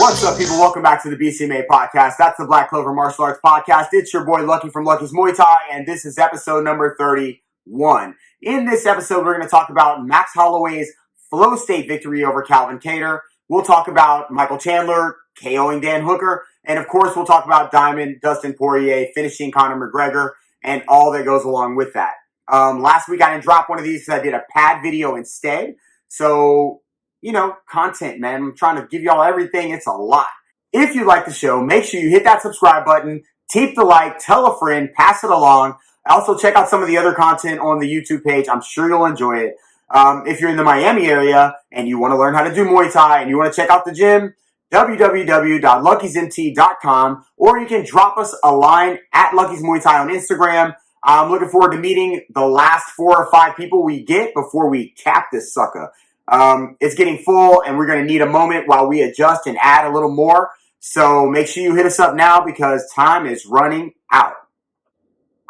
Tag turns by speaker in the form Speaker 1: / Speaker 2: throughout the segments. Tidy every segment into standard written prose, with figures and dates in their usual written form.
Speaker 1: What's up, people? Welcome back to the BCMA podcast. That's the Black Clover Martial Arts podcast. It's your boy Lucky from Lucky's Muay Thai, and this is episode number 31. In this episode, we're going to talk about Max Holloway's flow state victory over Calvin Kattar. We'll talk about Michael Chandler KOing Dan Hooker, and of course, we'll talk about Diamond Dustin Poirier finishing Conor McGregor and all that goes along with that. Last week, I didn't drop one of these because I did a pad video instead. So, content, man. I'm trying to give y'all everything. It's a lot. If you like the show, make sure you hit that subscribe button, tape the like, tell a friend, pass it along. Also, check out some of the other content on the YouTube page. I'm sure you'll enjoy it. If you're in the Miami area and you want to learn how to do Muay Thai and you want to check out the gym, www.luckysmt.com, or you can drop us a line at Lucky's Muay Thai on Instagram. I'm looking forward to meeting the last 4 or 5 people we get before we cap this sucker. It's getting full, and we're going to need a moment while we adjust and add a little more. So make sure you hit us up now because time is running out.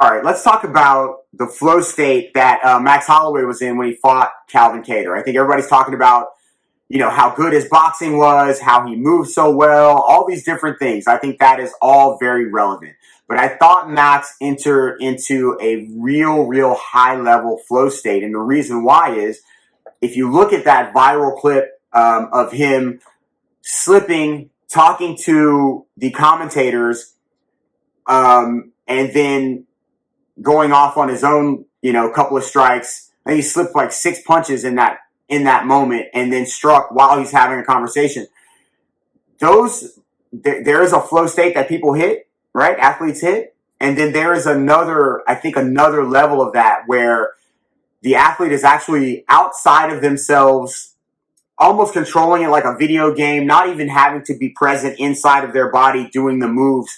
Speaker 1: All right, let's talk about the flow state that Max Holloway was in when he fought Calvin Kattar. I think everybody's talking about, how good his boxing was, how he moved so well, all these different things. I think that is all very relevant. But I thought Max entered into a real high-level flow state, and the reason why is, if you look at that viral clip of him slipping, talking to the commentators, and then going off on his own, couple of strikes, and he slipped like 6 punches in that moment, and then struck while he's having a conversation. There is a flow state that people hit, right? Athletes hit, and then there is another level of that where the athlete is actually outside of themselves, almost controlling it like a video game, not even having to be present inside of their body doing the moves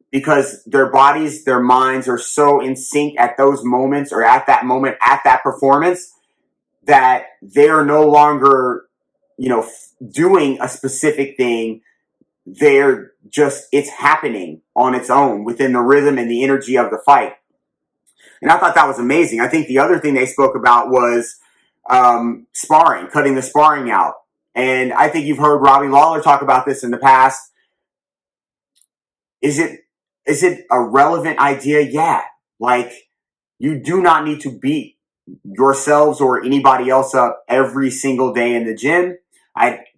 Speaker 1: because their bodies, their minds are so in sync at those moments or at that moment, at that performance, that they're no longer, doing a specific thing. It's happening on its own within the rhythm and the energy of the fight. And I thought that was amazing. I think the other thing they spoke about was sparring, cutting the sparring out. And I think you've heard Robbie Lawler talk about this in the past. Is it a relevant idea? Yeah. Like, you do not need to beat yourselves or anybody else up every single day in the gym.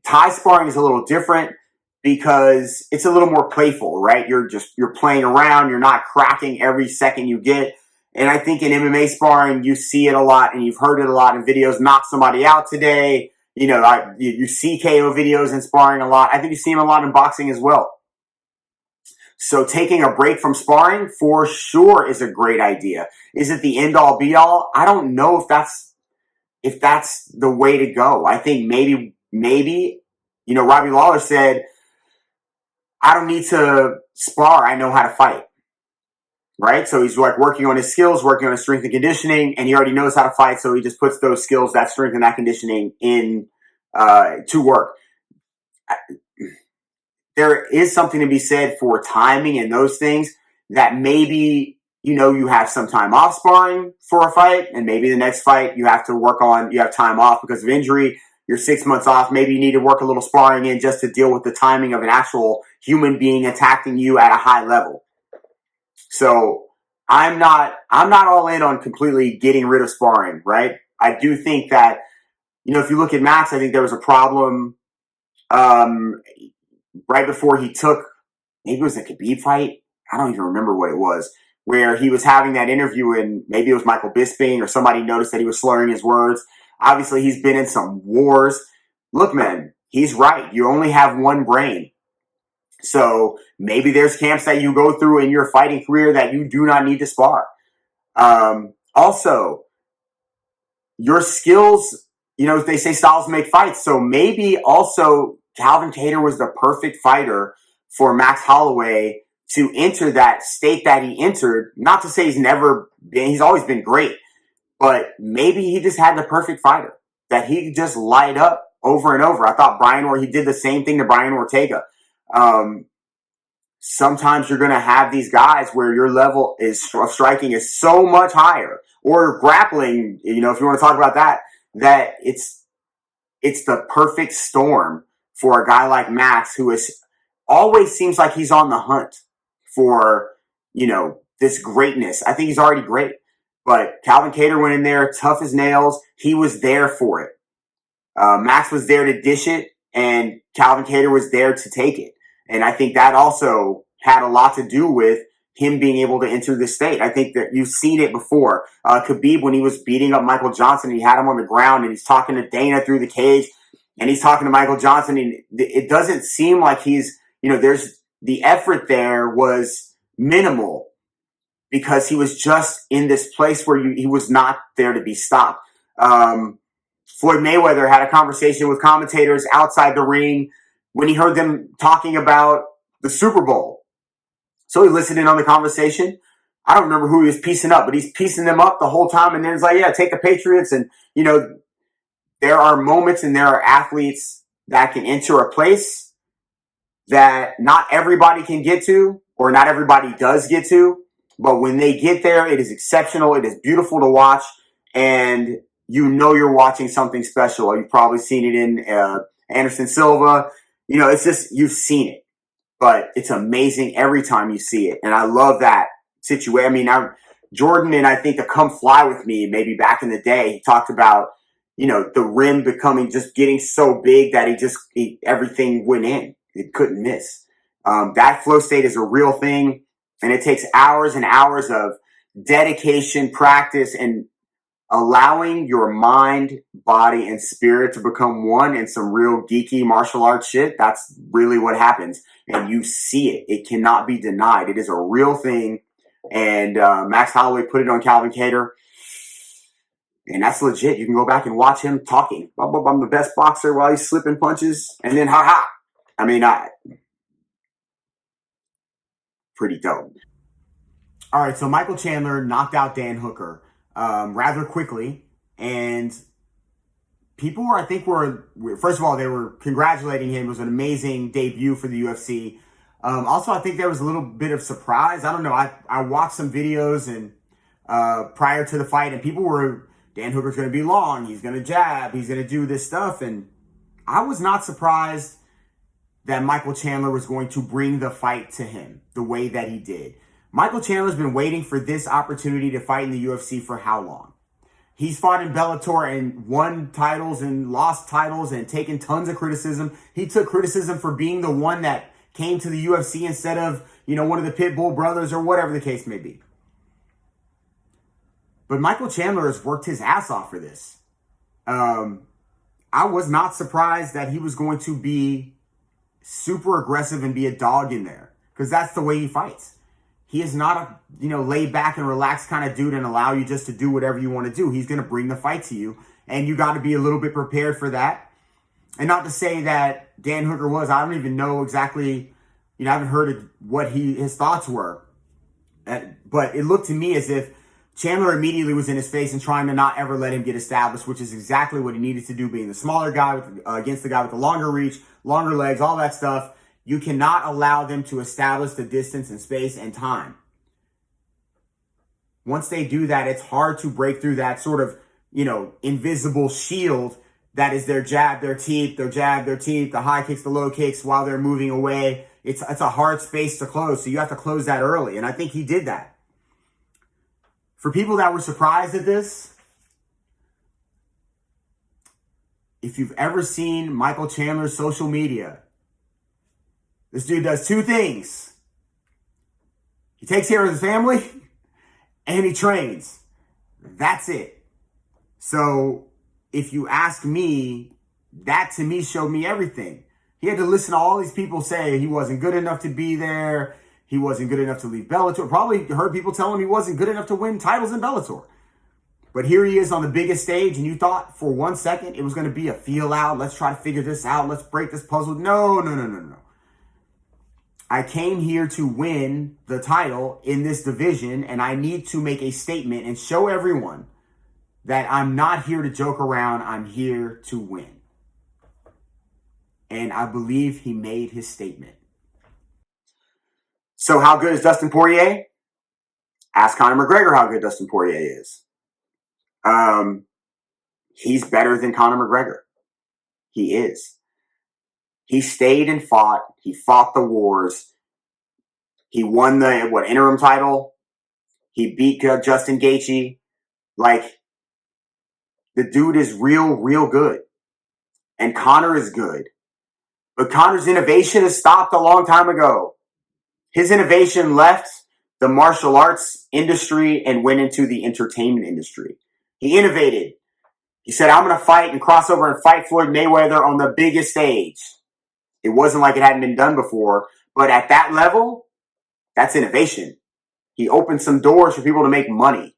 Speaker 1: Thai sparring is a little different because it's a little more playful, right? You're playing around. You're not cracking every second you get. And I think in MMA sparring, you see it a lot, and you've heard it a lot in videos. Knock somebody out today. You see KO videos in sparring a lot. I think you see them a lot in boxing as well. So taking a break from sparring for sure is a great idea. Is it the end all be all? I don't know if that's the way to go. I think maybe Robbie Lawler said, I don't need to spar. I know how to fight. Right? So he's like working on his skills, working on his strength and conditioning, and he already knows how to fight. So he just puts those skills, that strength and that conditioning in to work. There is something to be said for timing and those things that maybe, you have some time off sparring for a fight, and maybe the next fight you have time off because of injury. You're 6 months off. Maybe you need to work a little sparring in just to deal with the timing of an actual human being attacking you at a high level. So I'm not all in on completely getting rid of sparring, right? I do think that, if you look at Max, I think there was a problem right before he took, maybe it was a Khabib fight. I don't even remember what it was, where he was having that interview and maybe it was Michael Bisping or somebody noticed that he was slurring his words. Obviously, he's been in some wars. Look, man, he's right. You only have one brain. So maybe there's camps that you go through in your fighting career that you do not need to spar. Also, your skills, they say styles make fights. So maybe also Calvin Kattar was the perfect fighter for Max Holloway to enter that state that he entered. Not to say he's always been great, but maybe he just had the perfect fighter that he could just light up over and over. I thought he did the same thing to Brian Ortega. Sometimes you're going to have these guys where your level of striking is so much higher, or grappling, if you want to talk about that it's the perfect storm for a guy like Max, who is always seems like he's on the hunt for, this greatness. I think he's already great. But Calvin Kattar went in there, tough as nails. He was there for it. Max was there to dish it, and Calvin Kattar was there to take it. And I think that also had a lot to do with him being able to enter the state. I think that you've seen it before. Khabib, when he was beating up Michael Johnson, he had him on the ground, and he's talking to Dana through the cage, and he's talking to Michael Johnson, and it doesn't seem like he's, there's the effort there was minimal because he was just in this place where he was not there to be stopped. Floyd Mayweather had a conversation with commentators outside the ring when he heard them talking about the Super Bowl. So he listened in on the conversation. I don't remember who he was piecing up, but he's piecing them up the whole time. And then it's like, yeah, take the Patriots. And, there are moments and there are athletes that can enter a place that not everybody can get to, or not everybody does get to. But when they get there, it is exceptional. It is beautiful to watch. And you're watching something special. You've probably seen it in Anderson Silva. It's just, you've seen it. But it's amazing every time you see it. And I love that situation. I mean, Jordan, and I think the Come Fly With Me, maybe back in the day, he talked about, the rim just getting so big that everything went in. It couldn't miss. That flow state is a real thing. And it takes hours and hours of dedication, practice, and allowing your mind, body, and spirit to become one in some real geeky martial arts shit. That's really what happens. And you see it. It cannot be denied. It is a real thing. And Max Holloway put it on Calvin Kattar. And that's legit. You can go back and watch him talking. I'm the best boxer while he's slipping punches. And then, I mean, pretty dope. All right, so Michael Chandler knocked out Dan Hooker rather quickly. And people first of all, they were congratulating him. It was an amazing debut for the UFC. Also, I think there was a little bit of surprise. I don't know. I watched some videos and prior to the fight, and people were, Dan Hooker's going to be long. He's going to jab. He's going to do this stuff. And I was not surprised that Michael Chandler was going to bring the fight to him the way that he did. Michael Chandler's been waiting for this opportunity to fight in the UFC for how long? He's fought in Bellator and won titles and lost titles and taken tons of criticism. He took criticism for being the one that came to the UFC instead of, one of the Pitbull brothers or whatever the case may be. But Michael Chandler has worked his ass off for this. I was not surprised that he was going to be super aggressive and be a dog in there, because that's the way he fights. He is not a, laid back and relaxed kind of dude and allow you just to do whatever you want to do. He's going to bring the fight to you, and you got to be a little bit prepared for that. And not to say that Dan Hooker was, I don't even know exactly, I haven't heard what his thoughts were. But it looked to me as if Chandler immediately was in his face and trying to not ever let him get established, which is exactly what he needed to do, being the smaller guy against the guy with the longer reach, longer legs, all that stuff. You cannot allow them to establish the distance and space and time. Once they do that, it's hard to break through that sort of, invisible shield that is their jab, their teeth, their jab, their teeth, the high kicks, the low kicks while they're moving away. It's a hard space to close, so you have to close that early, and I think he did that. For people that were surprised at this, if you've ever seen Michael Chandler's social media, this dude does two things. He takes care of his family and he trains. That's it. So if you ask me, that to me showed me everything. He had to listen to all these people say he wasn't good enough to be there. He wasn't good enough to leave Bellator. Probably heard people tell him he wasn't good enough to win titles in Bellator. But here he is on the biggest stage, and you thought for 1 second it was going to be a feel out. Let's try to figure this out. Let's break this puzzle. No. I came here to win the title in this division, and I need to make a statement and show everyone that I'm not here to joke around. I'm here to win. And I believe he made his statement. So how good is Dustin Poirier? Ask Conor McGregor how good Dustin Poirier is. He's better than Conor McGregor. He is. He stayed and fought. He fought the wars. He won the interim title. He beat Justin Gaethje. Like, the dude is real good. And Conor is good. But Conor's innovation has stopped a long time ago. His innovation left the martial arts industry and went into the entertainment industry. He innovated. He said, I'm going to fight and cross over and fight Floyd Mayweather on the biggest stage. It wasn't like it hadn't been done before. But at that level, that's innovation. He opened some doors for people to make money.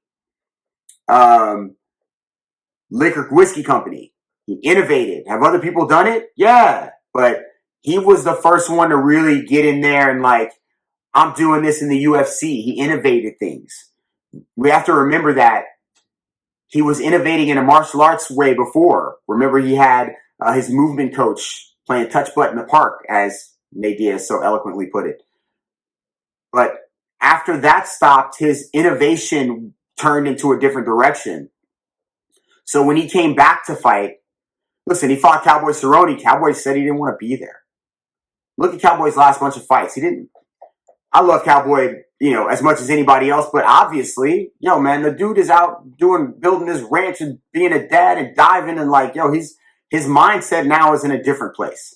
Speaker 1: Liquor whiskey company. He innovated. Have other people done it? Yeah. But he was the first one to really get in there and like, I'm doing this in the UFC. He innovated things. We have to remember that he was innovating in a martial arts way before. Remember, he had his movement coach playing touch butt in the park, as Nate Diaz so eloquently put it. But after that stopped, his innovation turned into a different direction. So when he came back to fight, listen, he fought Cowboy Cerrone. Cowboy said he didn't want to be there. Look at Cowboy's last bunch of fights. He didn't. I love Cowboy, as much as anybody else, but obviously, man, the dude is out building his ranch and being a dad and diving and his mindset now is in a different place.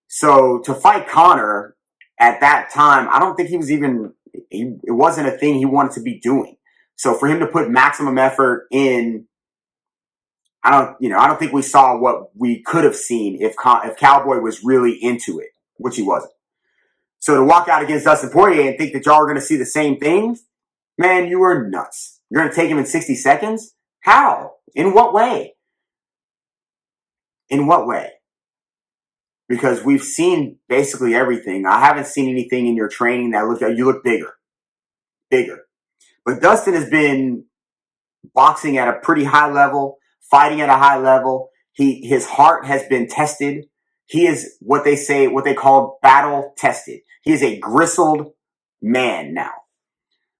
Speaker 1: So to fight Conor at that time, I don't think it wasn't a thing he wanted to be doing. So for him to put maximum effort in, I don't think we saw what we could have seen if Cowboy was really into it, which he wasn't. So to walk out against Dustin Poirier and think that y'all are going to see the same things, man, you are nuts. You're going to take him in 60 seconds? How? In what way? In what way? Because we've seen basically everything. I haven't seen anything in your training that you look bigger. Bigger. But Dustin has been boxing at a pretty high level, fighting at a high level. His heart has been tested. He is what they call battle tested. He is a gristled man now.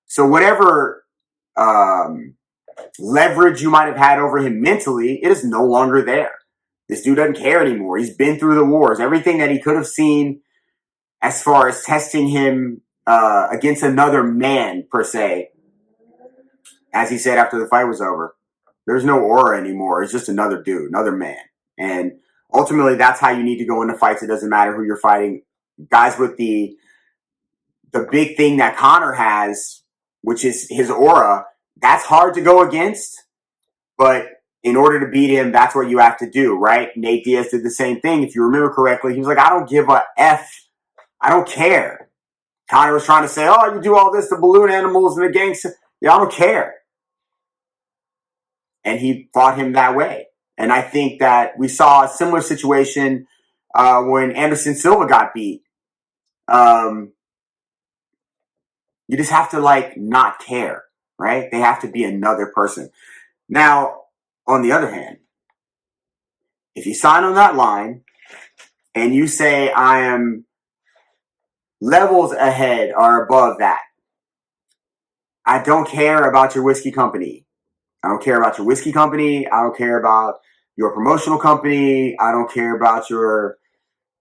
Speaker 1: So whatever leverage you might have had over him mentally, it is no longer there. This dude doesn't care anymore. He's been through the wars. Everything that he could have seen as far as testing him against another man, per se, as he said after the fight was over, there's no aura anymore. It's just another dude, another man. And ultimately, that's how you need to go into fights. It doesn't matter who you're fighting. Guys with the big thing that Conor has, which is his aura, that's hard to go against. But in order to beat him, that's what you have to do, right? Nate Diaz did the same thing. If you remember correctly, he was like, I don't give a F. I don't care. Conor was trying to say, oh, you do all this, the balloon animals and the gangs. Yeah, I don't care. And he fought him that way. And I think that we saw a similar situation when Anderson Silva got beat. You just have to not care, right? They have to be another person. Now, on the other hand, if you sign on that line and you say I am levels ahead or above that, I don't care about your whiskey company. I don't care about your whiskey company. I don't care about your promotional company. I don't care about your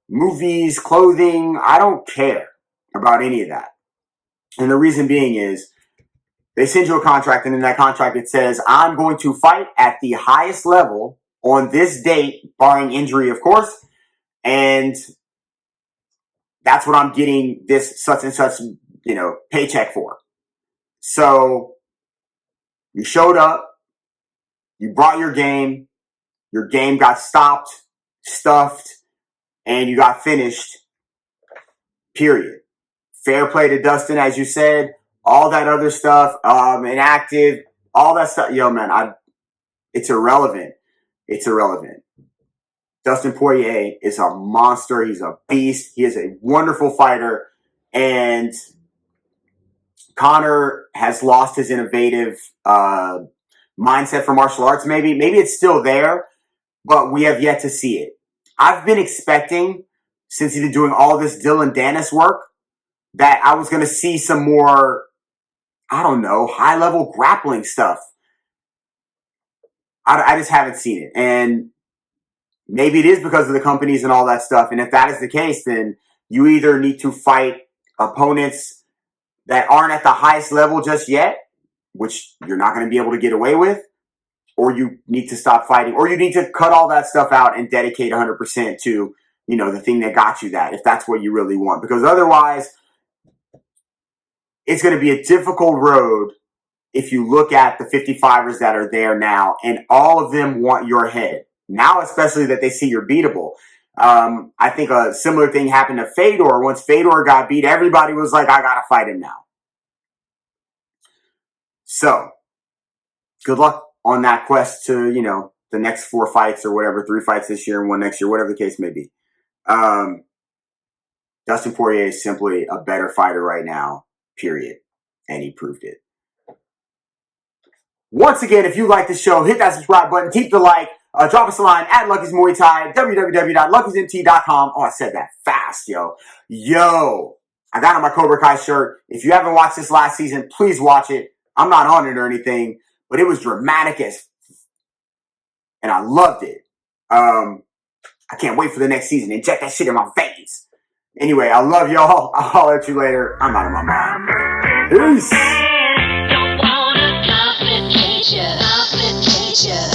Speaker 1: movies, clothing. I don't care about any of that. And the reason being is they send you a contract, and in that contract it says, I'm going to fight at the highest level on this date, barring injury, of course, and that's what I'm getting this such and such, paycheck for. So you showed up, you brought your game got stopped, stuffed, and you got finished, period. Fair play to Dustin, as you said, all that other stuff, inactive, all that stuff. Yo, man, it's irrelevant. It's irrelevant. Dustin Poirier is a monster. He's a beast. He is a wonderful fighter. And Conor has lost his innovative mindset for martial arts, maybe. Maybe it's still there, but we have yet to see it. I've been expecting, since he's been doing all this Dylan Dennis work, that I was going to see some more, high-level grappling stuff. I just haven't seen it. And maybe it is because of the companies and all that stuff. And if that is the case, then you either need to fight opponents that aren't at the highest level just yet, which you're not going to be able to get away with, or you need to stop fighting, or you need to cut all that stuff out and dedicate 100% to, the thing that got you that, if that's what you really want. Because otherwise, it's going to be a difficult road if you look at the 55ers that are there now, and all of them want your head. Now, especially that they see you're beatable. I think a similar thing happened to Fedor. Once Fedor got beat, everybody was like, I got to fight him now. So, good luck on that quest to, the next 4 fights or whatever, 3 fights this year and 1 next year, whatever the case may be. Dustin Poirier is simply a better fighter right now, period. And he proved it. Once again, if you like the show, hit that subscribe button, keep the like, drop us a line at Lucky's Muay Thai, www.luckysmt.com. Oh, I said that fast, yo. I got on my Cobra Kai shirt. If you haven't watched this last season, please watch it. I'm not on it or anything, but it was dramatic and I loved it. I can't wait for the next season. Inject that shit in my veins. Anyway, I love y'all. I'll holler at you later. I'm out of my mind. Peace.
Speaker 2: Don't wanna complicate ya.